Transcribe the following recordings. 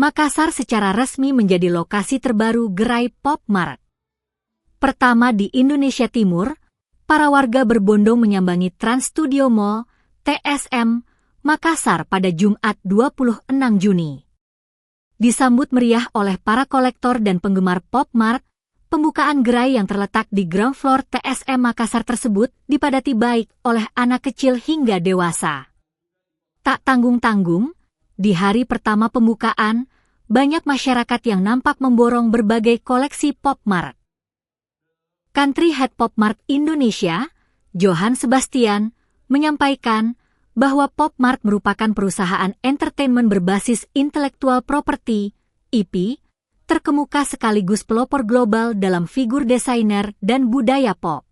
Makassar secara resmi menjadi lokasi terbaru gerai Pop Mart. Pertama di Indonesia Timur, para warga berbondong menyambangi Trans Studio Mall, TSM, Makassar pada Jumat 26 Juni. Disambut meriah oleh para kolektor dan penggemar Pop Mart, pembukaan gerai yang terletak di ground floor TSM Makassar tersebut dipadati baik oleh anak kecil hingga dewasa. Tak tanggung-tanggung, di hari pertama pembukaan, banyak masyarakat yang nampak memborong berbagai koleksi Pop Mart. Country Head Pop Mart Indonesia, Johan Sebastian, menyampaikan bahwa Pop Mart merupakan perusahaan entertainment berbasis intellectual property, IP, terkemuka sekaligus pelopor global dalam figur desainer dan budaya pop.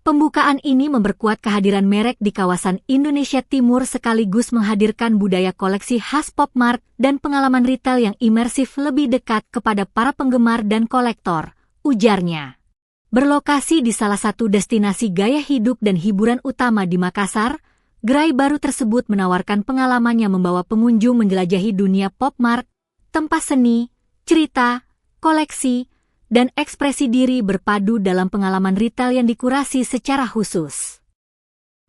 Pembukaan ini memperkuat kehadiran merek di kawasan Indonesia Timur sekaligus menghadirkan budaya koleksi khas Pop Mart dan pengalaman retail yang imersif lebih dekat kepada para penggemar dan kolektor, ujarnya. Berlokasi di salah satu destinasi gaya hidup dan hiburan utama di Makassar, gerai baru tersebut menawarkan pengalaman yang membawa pengunjung menjelajahi dunia Pop Mart, tempat seni, cerita, koleksi, dan ekspresi diri berpadu dalam pengalaman retail yang dikurasi secara khusus.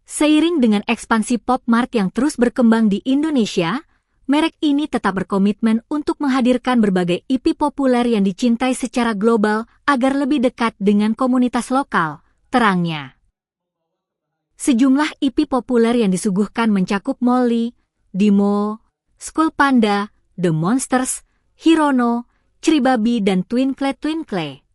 Seiring dengan ekspansi Pop Mart yang terus berkembang di Indonesia, merek ini tetap berkomitmen untuk menghadirkan berbagai IP populer yang dicintai secara global agar lebih dekat dengan komunitas lokal, terangnya. Sejumlah IP populer yang disuguhkan mencakup Molly, Dimo, School Panda, The Monsters, Hirono, Ceribabi, dan Twinkle Twinkle.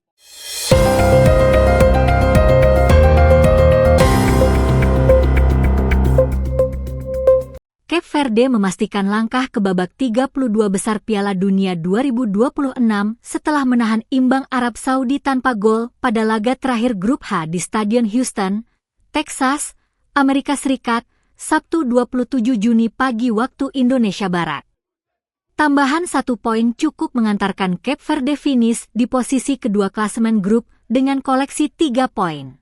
Cape Verde memastikan langkah ke babak 32 besar Piala Dunia 2026 setelah menahan imbang Arab Saudi tanpa gol pada laga terakhir Grup H di Stadion Houston, Texas, Amerika Serikat, Sabtu 27 Juni pagi waktu Indonesia Barat. Tambahan 1 poin cukup mengantarkan Cape Verde finish di posisi kedua klasemen grup dengan koleksi 3 poin.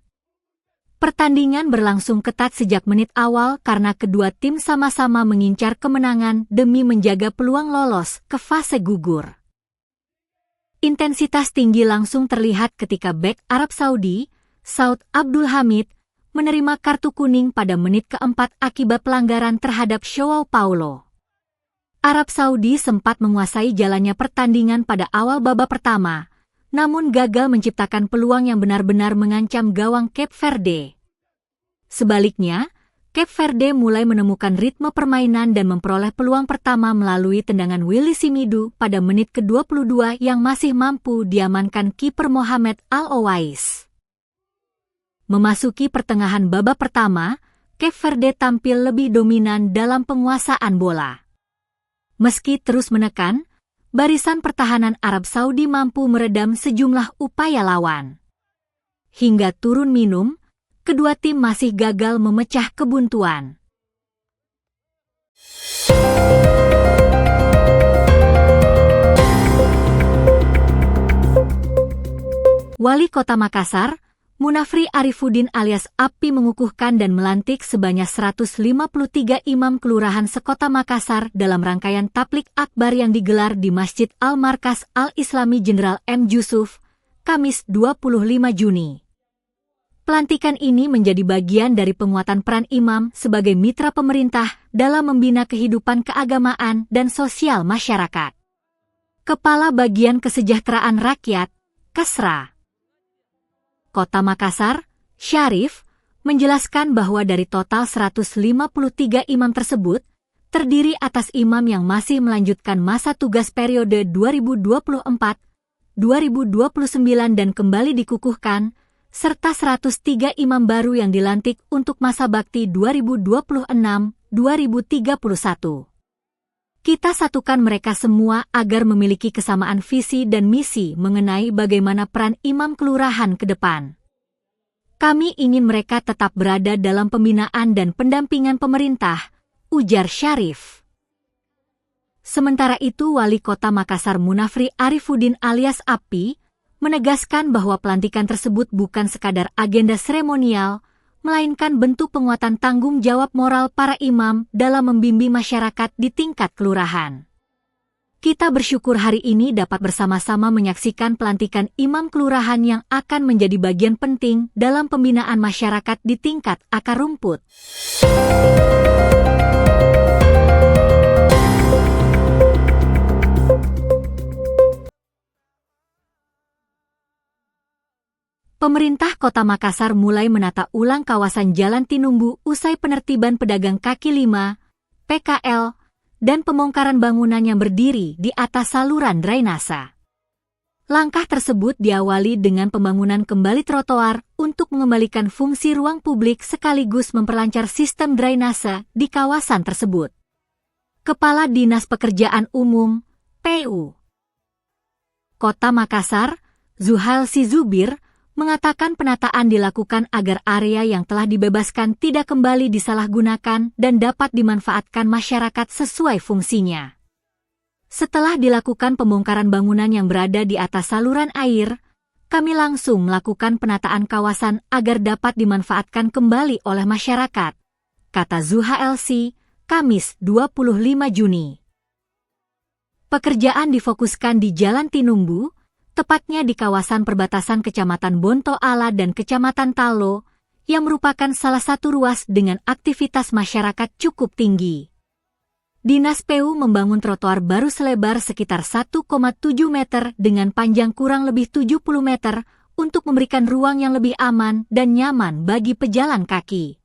Pertandingan berlangsung ketat sejak menit awal karena kedua tim sama-sama mengincar kemenangan demi menjaga peluang lolos ke fase gugur. Intensitas tinggi langsung terlihat ketika bek Arab Saudi, Saud Abdul Hamid, menerima kartu kuning pada menit keempat akibat pelanggaran terhadap Joao Paulo. Arab Saudi sempat menguasai jalannya pertandingan pada awal babak pertama, namun gagal menciptakan peluang yang benar-benar mengancam gawang Cape Verde. Sebaliknya, Cape Verde mulai menemukan ritme permainan dan memperoleh peluang pertama melalui tendangan Willy Simidu pada menit ke-22 yang masih mampu diamankan kiper Mohamed Al-Owais. Memasuki pertengahan babak pertama, Cape Verde tampil lebih dominan dalam penguasaan bola. Meski terus menekan, barisan pertahanan Arab Saudi mampu meredam sejumlah upaya lawan. Hingga turun minum, kedua tim masih gagal memecah kebuntuan. Wali Kota Makassar, Munafri Arifuddin alias Api mengukuhkan dan melantik sebanyak 153 imam kelurahan sekota Makassar dalam rangkaian Tablik Akbar yang digelar di Masjid Al-Markas Al-Islami Jenderal M. Yusuf, Kamis 25 Juni. Pelantikan ini menjadi bagian dari penguatan peran imam sebagai mitra pemerintah dalam membina kehidupan keagamaan dan sosial masyarakat. Kepala Bagian Kesejahteraan Rakyat, Kasra, Kota Makassar, Syarif, menjelaskan bahwa dari total 153 imam tersebut, terdiri atas imam yang masih melanjutkan masa tugas periode 2024, 2029 dan kembali dikukuhkan, serta 103 imam baru yang dilantik untuk masa bakti 2026-2031. Kita satukan mereka semua agar memiliki kesamaan visi dan misi mengenai bagaimana peran imam kelurahan ke depan. Kami ingin mereka tetap berada dalam pembinaan dan pendampingan pemerintah, ujar Syarif. Sementara itu, Wali Kota Makassar Munafri Arifuddin alias Api menegaskan bahwa pelantikan tersebut bukan sekadar agenda seremonial, melainkan bentuk penguatan tanggung jawab moral para imam dalam membimbing masyarakat di tingkat kelurahan. Kita bersyukur hari ini dapat bersama-sama menyaksikan pelantikan imam kelurahan yang akan menjadi bagian penting dalam pembinaan masyarakat di tingkat akar rumput. Pemerintah Kota Makassar mulai menata ulang kawasan Jalan Tinumbu usai penertiban pedagang kaki lima, PKL, dan pembongkaran bangunan yang berdiri di atas saluran drainase. Langkah tersebut diawali dengan pembangunan kembali trotoar untuk mengembalikan fungsi ruang publik sekaligus memperlancar sistem drainase di kawasan tersebut. Kepala Dinas Pekerjaan Umum, PU, Kota Makassar, Zuhailsi Zubir, mengatakan penataan dilakukan agar area yang telah dibebaskan tidak kembali disalahgunakan dan dapat dimanfaatkan masyarakat sesuai fungsinya. Setelah dilakukan pembongkaran bangunan yang berada di atas saluran air, kami langsung melakukan penataan kawasan agar dapat dimanfaatkan kembali oleh masyarakat, kata Zuhailsi, Kamis 25 Juni. Pekerjaan difokuskan di Jalan Tinumbu, tepatnya di kawasan perbatasan Kecamatan Bonto Ala dan Kecamatan Talo, yang merupakan salah satu ruas dengan aktivitas masyarakat cukup tinggi. Dinas PU membangun trotoar baru selebar sekitar 1,7 meter dengan panjang kurang lebih 70 meter untuk memberikan ruang yang lebih aman dan nyaman bagi pejalan kaki.